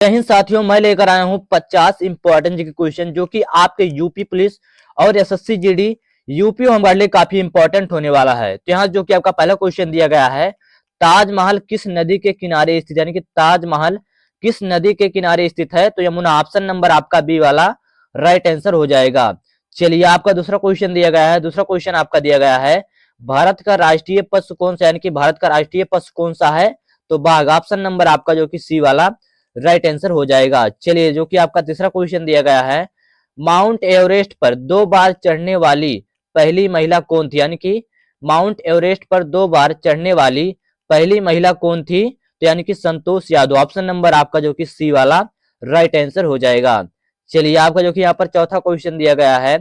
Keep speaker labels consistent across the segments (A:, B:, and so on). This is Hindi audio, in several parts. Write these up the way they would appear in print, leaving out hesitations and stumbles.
A: जय हिंद साथियों, मैं लेकर आया हूं 50 इंपॉर्टेंट जीके क्वेश्चन जो कि आपके यूपी पुलिस और एसएससी जीडी यूपी होमगार्ड लिए काफी इंपॉर्टेंट होने वाला है। तो यहाँ जो कि आपका पहला क्वेश्चन दिया गया है, ताजमहल किस नदी के किनारे स्थित है, यानी कि ताजमहल किस नदी के किनारे स्थित है। तो यमुना ऑप्शन नंबर आपका बी वाला राइट आंसर हो जाएगा। चलिए आपका दूसरा क्वेश्चन दिया गया है। दूसरा क्वेश्चन आपका दिया गया है, भारत का राष्ट्रीय पशु कौन सा, यानी कि भारत का राष्ट्रीय पशु कौन सा है। तो बाघ, ऑप्शन नंबर आपका जो कि सी वाला राइट आंसर हो जाएगा। चलिए जो कि आपका तीसरा क्वेश्चन दिया गया है, माउंट एवरेस्ट पर 2 बार चढ़ने वाली पहली महिला कौन थी, यानी कि माउंट एवरेस्ट पर 2 बार चढ़ने वाली पहली महिला कौन थी। तो यानी कि संतोष यादव, ऑप्शन नंबर आपका जो कि सी वाला राइट आंसर हो जाएगा। चलिए आपका जो कि यहाँ पर चौथा क्वेश्चन दिया गया है,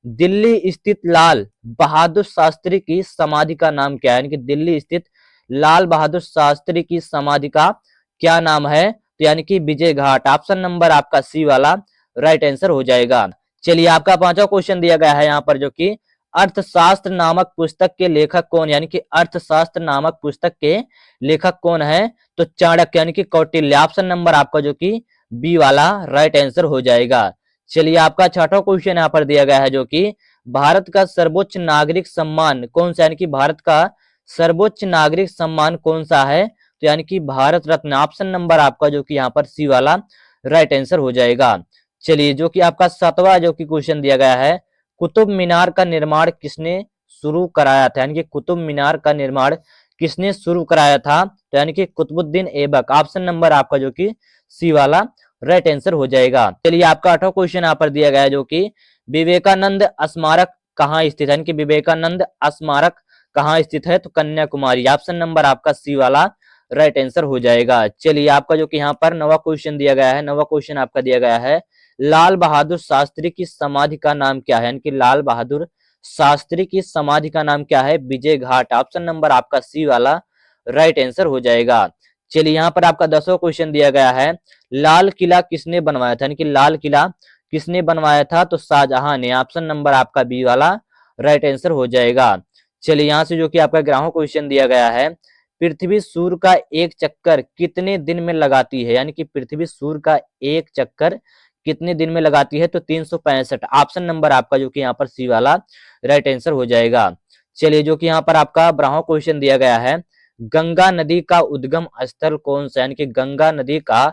A: दिल्ली स्थित लाल बहादुर शास्त्री की समाधि का नाम क्या है, यानी कि दिल्ली स्थित लाल बहादुर शास्त्री की समाधि का क्या नाम है। तो यानी कि विजय घाट, ऑप्शन नंबर आपका सी वाला राइट आंसर हो जाएगा। चलिए आपका पांचवा क्वेश्चन दिया गया है यहाँ पर जो कि अर्थशास्त्र नामक पुस्तक के लेखक कौन, यानी कि अर्थशास्त्र नामक पुस्तक के लेखक कौन है। तो चाणक्य यानी कि कौटिल्य, ऑप्शन नंबर आपका जो कि बी वाला राइट आंसर हो जाएगा। चलिए आपका छठा क्वेश्चन यहाँ पर दिया गया है जो कि भारत का सर्वोच्च नागरिक सम्मान कौन सा, यानी कि भारत का सर्वोच्च नागरिक सम्मान कौन सा है। तो यानी कि भारत रत्न, ऑप्शन नंबर आपका जो कि यहाँ पर सी वाला राइट आंसर हो जाएगा। चलिए जो कि आपका सातवां जो कि क्वेश्चन दिया गया है, कुतुब मीनार का निर्माण किसने शुरू कराया था, यानी कि कुतुब मीनार का निर्माण किसने शुरू कराया था। तो यानी कि कुतुबुद्दीन ऐबक, ऑप्शन नंबर आपका जो कि सी वाला राइट आंसर हो जाएगा। चलिए आपका आठवां क्वेश्चन यहाँ पर दिया गया है जो कि विवेकानंद स्मारक कहाँ स्थित है, यानी कि विवेकानंद स्मारक कहाँ स्थित है। तो कन्याकुमारी, ऑप्शन नंबर आपका सी वाला राइट आंसर हो जाएगा। चलिए आपका जो कि यहाँ पर नवा क्वेश्चन दिया गया है, नवा क्वेश्चन आपका दिया गया है, लाल बहादुर शास्त्री की समाधि का नाम क्या है, यानी कि लाल बहादुर शास्त्री की समाधि का नाम क्या है। विजय घाट, ऑप्शन नंबर आपका सी वाला राइट आंसर हो जाएगा। चलिए यहाँ पर आपका 10वां क्वेश्चन दिया गया है, लाल किला किसने बनवाया था, यानी कि लाल किला किसने बनवाया था। तो शाहजहां ने, ऑप्शन नंबर आपका बी वाला राइट आंसर हो जाएगा। चलिए यहाँ से जो कि आपका 11वां क्वेश्चन दिया गया है, पृथ्वी सूर्य का एक चक्कर कितने दिन में लगाती है, यानी कि पृथ्वी सूर्य का एक चक्कर कितने दिन में लगाती है। तो 365, ऑप्शन नंबर आपका जो कि यहाँ पर सी वाला राइट आंसर हो जाएगा। चलिए जो कि यहाँ पर आपका 12वां क्वेश्चन दिया गया है, गंगा नदी का उद्गम स्थल कौन सा, यानी कि गंगा नदी का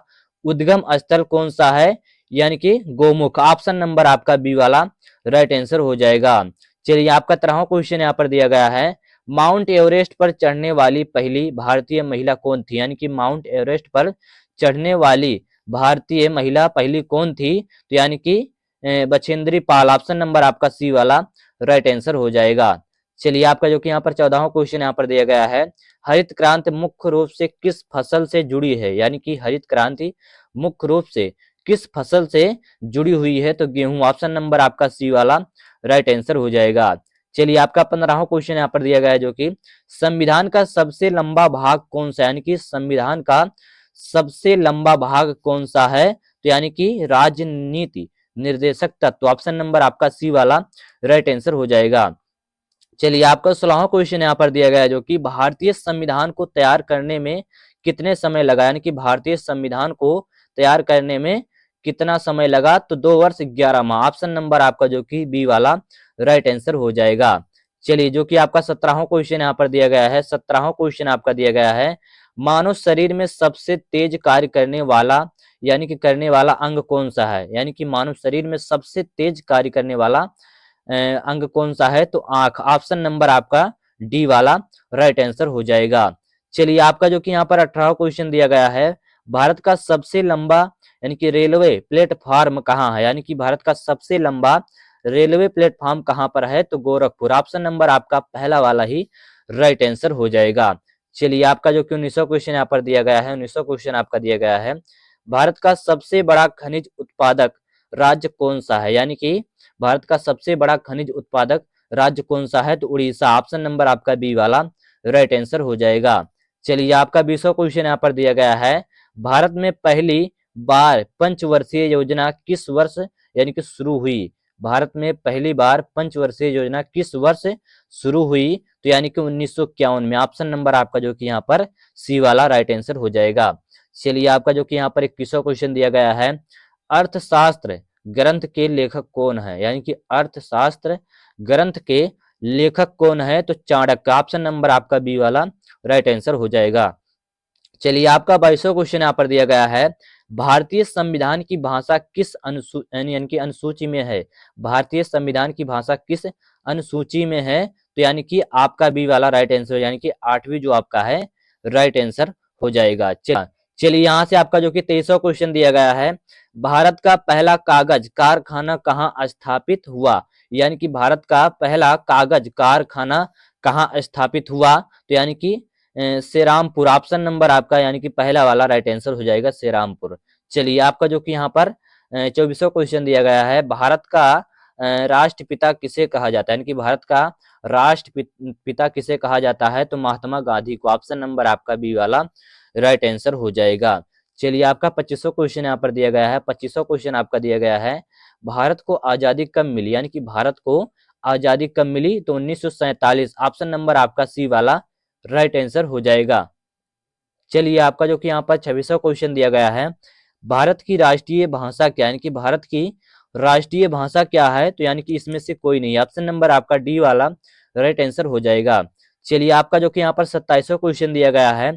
A: उद्गम स्थल कौन सा है, यानी कि गोमुख, ऑप्शन नंबर आपका बी वाला राइट आंसर हो जाएगा। चलिए आपका 13वां क्वेश्चन यहाँ पर दिया गया है, माउंट एवरेस्ट पर चढ़ने वाली पहली भारतीय महिला कौन थी, यानी कि माउंट एवरेस्ट पर चढ़ने वाली भारतीय महिला पहली कौन थी। तो यानी कि बछेंद्री पाल, ऑप्शन नंबर आपका सी वाला राइट आंसर हो जाएगा। चलिए आपका जो कि यहाँ पर 14वां क्वेश्चन यहाँ पर दिया गया है, हरित क्रांति मुख्य रूप से किस फसल से जुड़ी है, यानी कि हरित क्रांति मुख्य रूप से किस फसल से जुड़ी हुई है। तो गेहूं, ऑप्शन नंबर आपका सी वाला राइट आंसर हो जाएगा। चलिए आपका 15वां क्वेश्चन यहाँ पर दिया गया है जो कि संविधान का सबसे लंबा भाग कौन सा है, यानी कि संविधान का सबसे लंबा भाग कौन सा है। तो यानी कि राजनीति निर्देशक तत्व, ऑप्शन नंबर आपका सी वाला राइट आंसर हो जाएगा। चलिए आपका 16वां क्वेश्चन यहाँ पर दिया गया है जो कि भारतीय संविधान को तैयार करने में कितने समय लगा, यानी कि भारतीय संविधान को तैयार करने में कितना समय लगा। तो 2 वर्ष 11 माह, ऑप्शन नंबर आपका जो कि बी वाला राइट आंसर हो जाएगा। चलिए जो कि आपका 17वां क्वेश्चन यहाँ पर दिया गया है, 17वां क्वेश्चन आपका दिया गया है, मानव शरीर में सबसे तेज कार्य करने वाला, यानी कि करने वाला अंग कौन सा है, यानी कि मानव शरीर में सबसे तेज कार्य करने वाला अंग कौन सा है। तो आंख, ऑप्शन नंबर आपका डी वाला राइट आंसर हो जाएगा। चलिए आपका जो कि यहाँ पर 18वां क्वेश्चन दिया गया है, भारत का सबसे लंबा यानी कि रेलवे प्लेटफॉर्म कहाँ है, यानी कि भारत का सबसे लंबा रेलवे प्लेटफॉर्म कहाँ पर है। तो गोरखपुर, ऑप्शन नंबर आपका पहला वाला ही राइट आंसर हो जाएगा। चलिए आपका जो कि 19वां क्वेश्चन यहाँ पर दिया गया है, 19वां क्वेश्चन आपका दिया गया है, भारत का सबसे बड़ा खनिज उत्पादक राज्य कौन सा है, यानी कि भारत का सबसे बड़ा खनिज उत्पादक राज्य कौन सा है। तो उड़ीसा, ऑप्शन नंबर आपका बी वाला राइट आंसर हो जाएगा। चलिए आपका 20वां क्वेश्चन यहाँ पर दिया गया है, भारत में पहली बार पंचवर्षीय योजना किस वर्ष यानी कि शुरू हुई, भारत में पहली बार पंचवर्षीय योजना किस वर्ष शुरू हुई। तो यानी कि 1951 में, ऑप्शन नंबर आपका जो कि यहाँ पर सी वाला राइट आंसर हो जाएगा। चलिए आपका जो कि यहाँ पर 21वां क्वेश्चन दिया गया है, अर्थशास्त्र ग्रंथ के लेखक कौन है, यानी कि अर्थशास्त्र ग्रंथ के लेखक कौन है, तो चाणक्य। ऑप्शन नंबर आपका बी वाला राइट आंसर हो जाएगा। चलिए आपका 22वां क्वेश्चन यहाँ पर दिया गया है, भारतीय संविधान की भाषा किस यानी कि अनुसूची में है, भारतीय संविधान की भाषा किस अनुसूची में है, तो यानी कि आपका बी वाला राइट आंसर, यानी कि 8वीं जो आपका है राइट आंसर हो जाएगा। चलिए यहाँ से आपका जो कि 23वां क्वेश्चन दिया गया है, भारत का पहला कागज कारखाना कहाँ स्थापित हुआ, यानी कि भारत का पहला कागज कारखाना कहाँ स्थापित हुआ, तो यानी कि श्रीरामपुर। ऑप्शन नंबर आपका यानी कि पहला वाला राइट आंसर हो जाएगा श्रीरामपुर। चलिए आपका जो कि यहाँ पर 24वां क्वेश्चन दिया गया है, भारत का राष्ट्रपिता किसे कहा जाता है, यानी कि भारत का राष्ट्रपिता किसे कहा जाता है, तो महात्मा गांधी को। ऑप्शन नंबर आपका बी वाला राइट आंसर हो जाएगा। चलिए आपका 25वां क्वेश्चन यहाँ पर दिया गया है, 25वां क्वेश्चन आपका दिया गया है, भारत को आजादी कब मिली, यानी कि भारत को आजादी कब मिली, तो 1947। ऑप्शन नंबर आपका सी वाला राइट आंसर हो जाएगा। चलिए आपका जो कि यहाँ पर 26वां क्वेश्चन दिया गया है, भारत की राष्ट्रीय भाषा क्या है, यानी कि भारत की राष्ट्रीय भाषा क्या है, तो यानी कि इसमें से कोई नहीं। ऑप्शन नंबर आपका डी वाला राइट आंसर हो जाएगा। चलिए आपका जो कि यहाँ पर 27वां क्वेश्चन दिया गया है,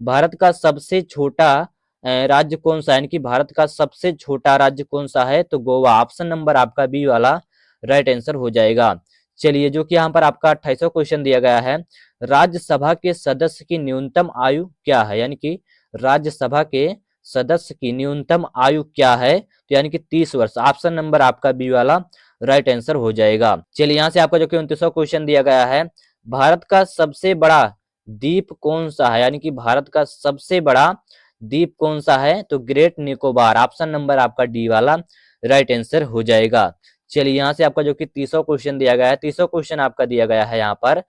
A: भारत का सबसे छोटा राज्य कौन सा है, यानी कि भारत का सबसे छोटा राज्य कौन सा है, तो गोवा। ऑप्शन नंबर आपका बी वाला राइट आंसर हो जाएगा। चलिए जो कि यहाँ पर आपका 28वां क्वेश्चन दिया गया है, राज्यसभा के सदस्य की न्यूनतम आयु क्या है, यानी कि राज्यसभा के सदस्य की न्यूनतम आयु क्या है, तो यानी कि 30 वर्ष। ऑप्शन नंबर आपका बी वाला राइट आंसर हो जाएगा। चलिए यहाँ से आपका जो कि 29वां क्वेश्चन दिया गया है, भारत का सबसे बड़ा द्वीप कौन सा है, यानी कि भारत का सबसे बड़ा द्वीप कौन सा है, तो ग्रेट निकोबार। ऑप्शन नंबर आपका डी वाला राइट आंसर हो जाएगा। चलिए यहाँ से आपका जो कि 30वां क्वेश्चन दिया गया है, 30वां क्वेश्चन आपका दिया गया है यहाँ पर,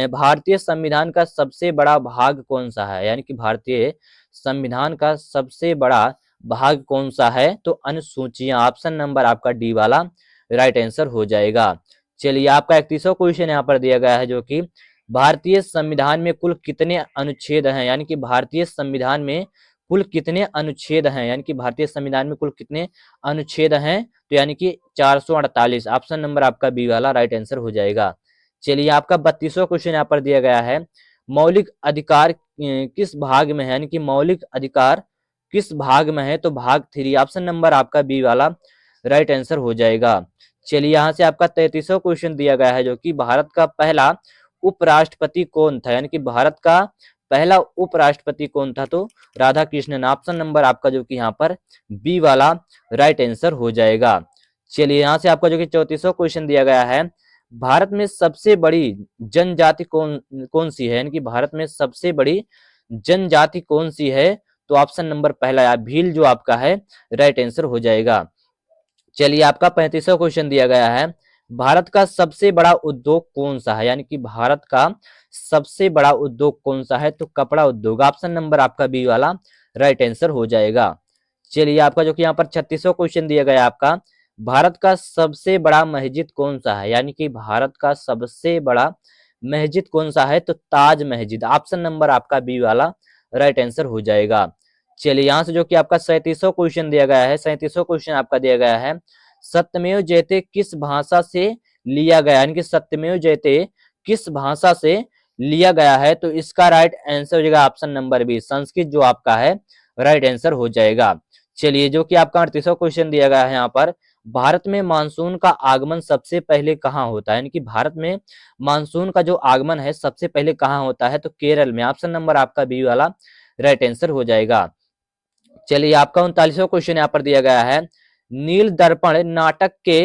A: भारतीय संविधान का सबसे बड़ा भाग कौन सा है, यानी कि भारतीय संविधान का सबसे बड़ा भाग कौन सा है, तो अनुसूचियां। ऑप्शन नंबर आपका डी वाला राइट आंसर हो जाएगा। चलिए आपका 31वां क्वेश्चन यहाँ पर दिया गया है, जो कि भारतीय संविधान में कुल कितने अनुच्छेद हैं, यानी कि भारतीय संविधान में कुल कितने अनुच्छेद हैं, यानी कि भारतीय संविधान में कुल कितने अनुच्छेद हैं, तो यानी कि 448। ऑप्शन नंबर आपका बी वाला राइट आंसर हो जाएगा। चलिए आपका 32वां क्वेश्चन यहाँ पर दिया गया है, मौलिक अधिकार किस भाग में है, यानी कि मौलिक अधिकार किस भाग में है, तो भाग 3। ऑप्शन नंबर आपका बी वाला राइट आंसर हो जाएगा। चलिए यहाँ से आपका 33वां क्वेश्चन दिया गया है, जो कि भारत का पहला उपराष्ट्रपति कौन था, यानी कि भारत का पहला उपराष्ट्रपति कौन था, तो राधा कृष्णन। ऑप्शन नंबर आपका जो कि यहाँ पर बी वाला राइट आंसर हो जाएगा। चलिए यहाँ से आपका जो कि 34वां क्वेश्चन दिया गया है, भारत में सबसे बड़ी जनजाति कौन सी है, यानी कि भारत में सबसे बड़ी जनजाति कौन सी है, तो ऑप्शन नंबर पहला भील जो आपका है राइट आंसर हो जाएगा। चलिए आपका 35वां क्वेश्चन दिया गया है, भारत का सबसे बड़ा उद्योग कौन सा है, यानी कि भारत का सबसे बड़ा उद्योग कौन सा है, तो कपड़ा उद्योग। ऑप्शन नंबर आपका बी वाला राइट आंसर हो जाएगा। चलिए आपका जो कि यहाँ पर 36वां क्वेश्चन दिया गया आपका, भारत का सबसे बड़ा मस्जिद कौन सा है, यानी कि भारत का सबसे बड़ा मस्जिद कौन सा है, तो ताज मस्जिद। ऑप्शन नंबर आपका बी वाला राइट आंसर हो जाएगा। चलिए यहाँ से जो कि आपका 37वां क्वेश्चन दिया गया है, 37वां क्वेश्चन आपका दिया गया है, सत्यमेव जयते किस भाषा से लिया गया, यानी कि सत्यमेव जयते किस भाषा से लिया गया है, तो इसका राइट आंसर हो जाएगा ऑप्शन नंबर बी, संस्कृत जो आपका है राइट आंसर हो जाएगा। चलिए जो कि आपका 38वां क्वेश्चन दिया गया है यहाँ पर, भारत में मानसून का आगमन सबसे पहले कहाँ होता है, यानी कि भारत में मानसून का जो आगमन है सबसे पहले कहाँ होता है, तो केरल में। ऑप्शन नंबर आपका बी वाला राइट आंसर हो जाएगा। चलिए आपका 39वां क्वेश्चन यहाँ पर दिया गया है, नील दर्पण नाटक के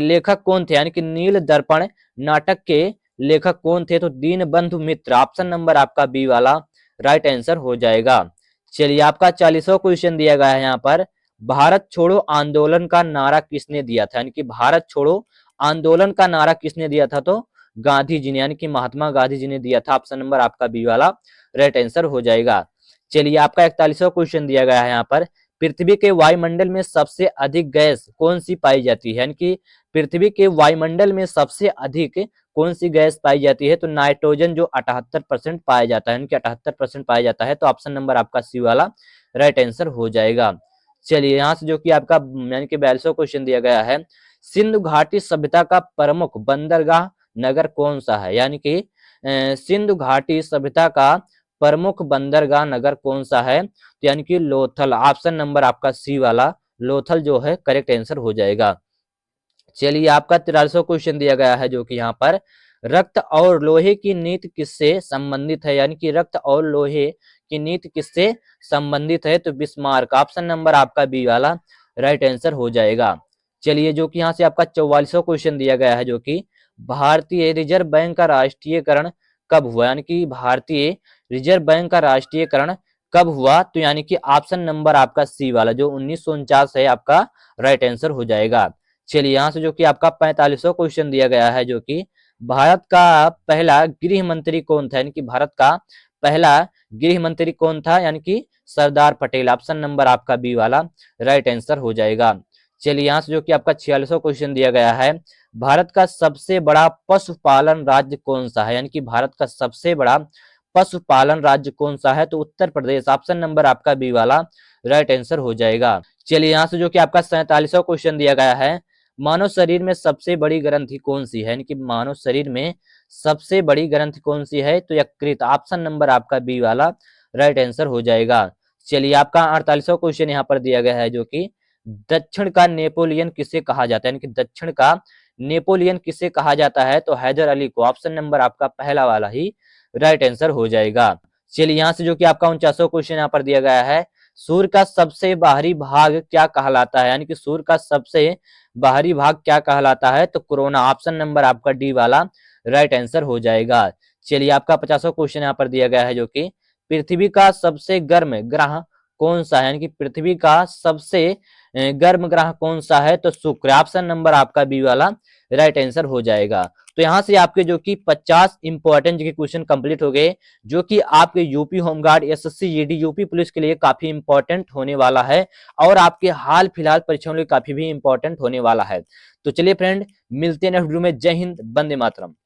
A: लेखक कौन थे, यानी कि नील दर्पण नाटक के लेखक कौन थे, तो दीनबंधु मित्र। ऑप्शन नंबर आपका बी वाला राइट आंसर हो जाएगा। चलिए आपका 40वां क्वेश्चन दिया गया है यहाँ पर, भारत छोड़ो आंदोलन का नारा किसने दिया था, यानी कि भारत छोड़ो आंदोलन का नारा किसने दिया था, तो गांधी जी ने, यानी कि महात्मा गांधी जी ने दिया था। ऑप्शन नंबर आपका बी वाला राइट आंसर हो जाएगा। चलिए आपका 41वां क्वेश्चन दिया गया है यहाँ पर, पृथ्वी के वायुमंडल में सबसे अधिक गैस कौन सी पाई जाती है, यानी कि पृथ्वी के वायुमंडल में सबसे अधिक कौन सी गैस पाई जाती है, तो नाइट्रोजन जो 78% पाया जाता है, यानी कि 78% पाया जाता है। तो ऑप्शन नंबर आपका सी वाला राइट आंसर हो जाएगा। चलिए यहाँ से जो कि आपका यानी कि 42वां क्वेश्चन दिया गया है, सिंधु घाटी सभ्यता का प्रमुख बंदरगाह नगर कौन सा है, यानी कि सिंधु घाटी सभ्यता का प्रमुख बंदरगाह नगर कौन सा है, तो यानी कि लोथल। ऑप्शन नंबर आपका सी वाला लोथल जो है करेक्ट आंसर हो जाएगा। चलिए आपका 43वां क्वेश्चन दिया गया है जो कि यहाँ पर रक्त और लोहे की नीति किससे संबंधित है, यानी कि रक्त और लोहे की नीति किससे संबंधित है, तो बिस्मार्क। ऑप्शन नंबर आपका बी वाला राइट आंसर हो जाएगा। चलिए जो कि यहाँ से आपका 44वां क्वेश्चन दिया गया है जो कि भारतीय रिजर्व बैंक का राष्ट्रीयकरण कब हुआ, यानी कि भारतीय रिजर्व बैंक का राष्ट्रीयकरण कब हुआ, तो यानी कि ऑप्शन नंबर आपका सी वाला जो 1949 है आपका राइट आंसर हो जाएगा। चलिए यहाँ से जो कि आपका 45वां क्वेश्चन दिया गया है जो कि भारत का पहला गृह मंत्री कौन था, यानी कि भारत का पहला गृह मंत्री कौन था, यानी कि सरदार पटेल। ऑप्शन नंबर आपका बी वाला राइट आंसर हो जाएगा। चलिए यहाँ से जो कि आपका 46वां क्वेश्चन दिया गया है, भारत का सबसे बड़ा पशुपालन राज्य कौन सा है, यानी कि भारत का सबसे बड़ा पशुपालन राज्य कौन सा है, तो उत्तर प्रदेश। ऑप्शन नंबर आपका बी वाला राइट आंसर हो जाएगा। चलिए यहाँ से जो कि आपका 47वां क्वेश्चन दिया गया है, मानव शरीर में सबसे बड़ी ग्रंथि कौन सी है, यानी कि मानव शरीर में सबसे बड़ी ग्रंथि कौन सी है, तो यकृत। ऑप्शन नंबर आपका बी वाला राइट आंसर हो जाएगा। चलिए आपका 48वां क्वेश्चन यहाँ पर दिया गया है जो कि दक्षिण का नेपोलियन किसे कहा जाता है, यानी कि दक्षिण का नेपोलियन किसे कहा जाता है, तो हैदर अली को। ऑप्शन नंबर आपका पहला वाला ही राइट आंसर हो जाएगा। चलिए यहाँ से जो कि आपका 49वां क्वेश्चन यहाँ पर दिया गया है, सूर्य का सबसे बाहरी भाग क्या कहलाता है, यानी कि सूर्य का सबसे बाहरी भाग क्या कहलाता है, तो कोरोना। ऑप्शन नंबर आपका डी वाला राइट आंसर हो जाएगा। चलिए आपका 50वां क्वेश्चन यहाँ पर दिया गया है जो कि पृथ्वी का सबसे गर्म ग्रह कौन सा है, यानी कि पृथ्वी का सबसे गर्म ग्रह कौन सा है, तो शुक्र। ऑप्शन नंबर आपका बी वाला राइट आंसर हो जाएगा। तो यहाँ से आपके जो कि 50 इंपॉर्टेंट के क्वेश्चन कंप्लीट हो गए, जो कि आपके UP home guard, SSC GD, UP police के लिए काफी इंपॉर्टेंट होने वाला है और आपके हाल फिलहाल परीक्षाओं के लिए काफी भी इंपॉर्टेंट होने वाला है। तो चलिए फ्रेंड, मिलते हैं नेक्स्ट वीडियो में। जय हिंद, वंदे मातरम।